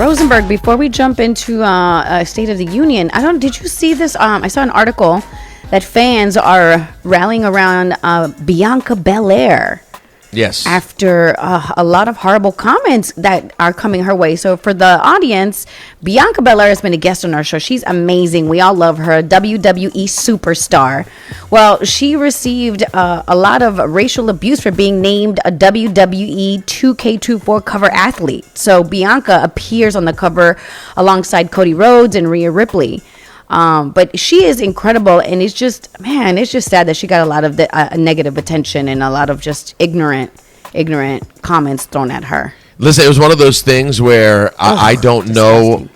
Rosenberg, before we jump into State of the Union, did you see this? I saw an article that fans are rallying around Bianca Belair. Yes. After a lot of horrible comments that are coming her way. So for the audience, Bianca Belair has been a guest on our show. She's amazing. We all love her. WWE superstar. Well, she received a lot of racial abuse for being named a WWE 2K24 cover athlete. So Bianca appears on the cover alongside Cody Rhodes and Rhea Ripley. But she is incredible, and it's just sad that she got a lot of the negative attention and a lot of just ignorant comments thrown at her. Listen, it was one of those things where I don't know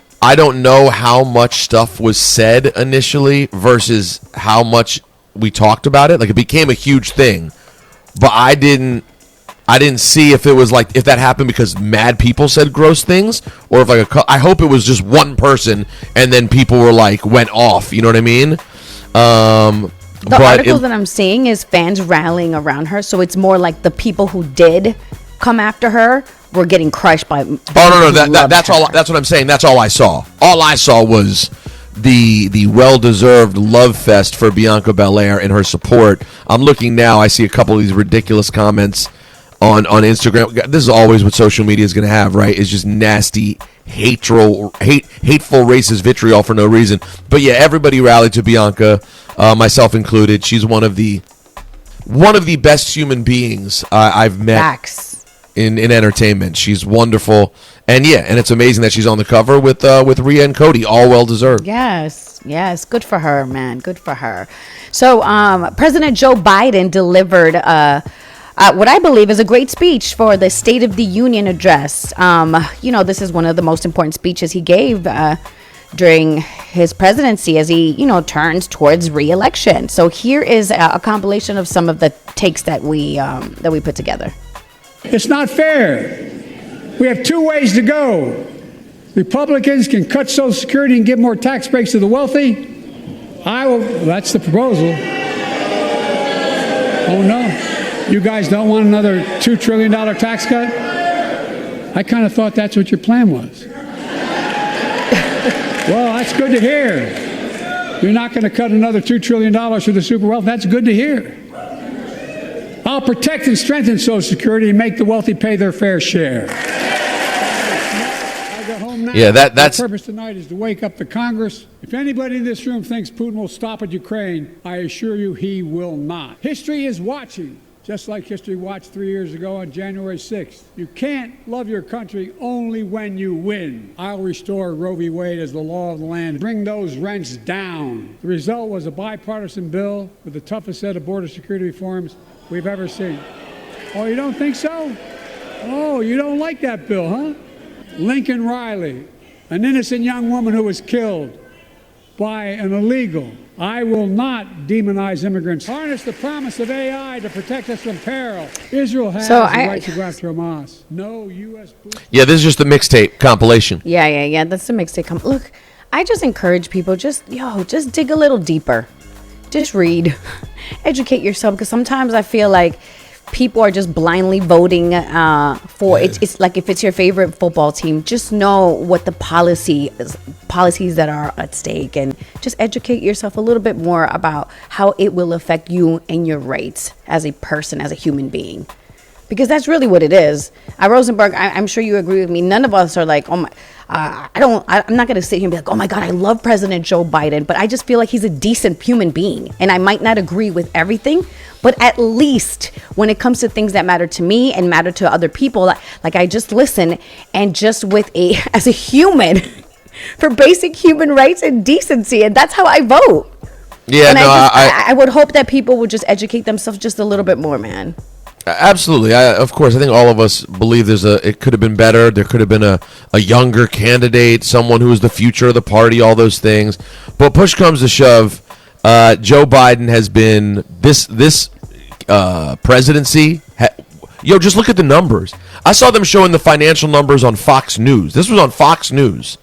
how much stuff was said initially versus how much we talked about it. Like, it became a huge thing, but I didn't see if it was like, if that happened because mad people said gross things, or if I hope it was just one person and then people were like, went off. You know what I mean? The articles that I'm seeing is fans rallying around her. So it's more like the people who did come after her were getting crushed by. Oh, no. That's all. That's what I'm saying. That's all I saw. All I saw was the well-deserved love fest for Bianca Belair and her support. I'm looking now. I see a couple of these ridiculous comments on Instagram. This is always what social media is going to have, right? It's just nasty, hateful, racist vitriol for no reason. But yeah, everybody rallied to Bianca, myself included. She's one of the best human beings I've met. Facts. In entertainment. She's wonderful. And it's amazing that she's on the cover with Rhea and Cody, all well deserved. Yes, good for her, man. Good for her. So President Joe Biden delivered what I believe is a great speech for the State of the Union address. This is one of the most important speeches he gave during his presidency as he, turns towards re-election. So here is a compilation of some of the takes that we put together. It's not fair. We have two ways to go. Republicans can cut Social Security and give more tax breaks to the wealthy. That's the proposal. Oh no. You guys don't want another $2 trillion tax cut? I kind of thought that's what your plan was. Well, that's good to hear. You're not going to cut another $2 trillion for the super wealthy. That's good to hear. I'll protect and strengthen Social Security and make the wealthy pay their fair share. I go home now. Yeah, that's... My purpose tonight is to wake up the Congress. If anybody in this room thinks Putin will stop at Ukraine, I assure you he will not. History is watching. Just like history watched 3 years ago on January 6th. You can't love your country only when you win. I'll restore Roe v. Wade as the law of the land. Bring those rents down. The result was a bipartisan bill with the toughest set of border security reforms we've ever seen. Oh, you don't think so? Oh, you don't like that bill, huh? Lincoln Riley, an innocent young woman who was killed by an illegal. I will not demonize immigrants. Harness the promise of AI to protect us from peril. Israel has the right to go after Hamas. No U.S. Yeah, this is just the mixtape compilation. Yeah. That's the mixtape. Look, I just encourage people, just dig a little deeper. Just read. Educate yourself, because sometimes I feel like people are just blindly voting for it's like, if it's your favorite football team, just know what the policies that are at stake, and just educate yourself a little bit more about how it will affect you and your rights as a person, as a human being, because that's really what it is. Rosenberg, I'm sure you agree with me. None of us are like, oh my, I'm not going to sit here and be like, oh my God, I love President Joe Biden, but I just feel like he's a decent human being, and I might not agree with everything, but at least when it comes to things that matter to me and matter to other people, like I just listen, and just as a human, for basic human rights and decency, and that's how I vote. Yeah, and I would hope that people would just educate themselves just a little bit more, man. Absolutely. Of course, I think all of us believe it could have been better. There could have been a younger candidate, someone who was the future of the party, all those things. But push comes to shove, Joe Biden has been this presidency. Just look at the numbers. I saw them showing the financial numbers on Fox News. This was on Fox News.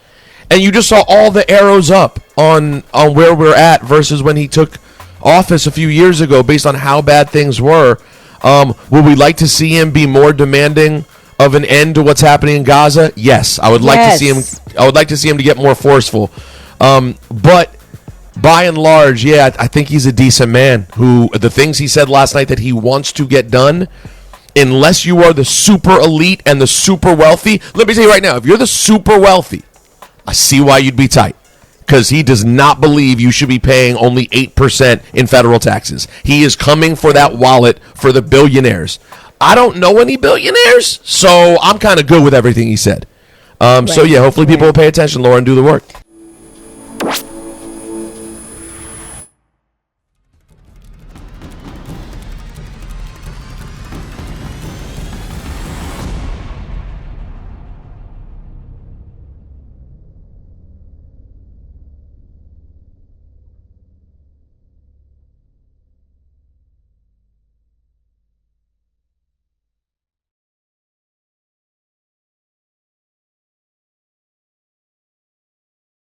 And you just saw all the arrows up on where we're at versus when he took office a few years ago, based on how bad things were. Would we like to see him be more demanding of an end to what's happening in Gaza? Yes, I would like to see him. I would like to see him to get more forceful. But by and large, yeah, I think he's a decent man. Who the things he said last night that he wants to get done, unless you are the super elite and the super wealthy. Let me tell you right now, if you're the super wealthy, I see why you'd be tight. Because he does not believe you should be paying only 8% in federal taxes. He is coming for that wallet for the billionaires. I don't know any billionaires, so I'm kind of good with everything he said. So, yeah, hopefully people will pay attention, Laura, and do the work.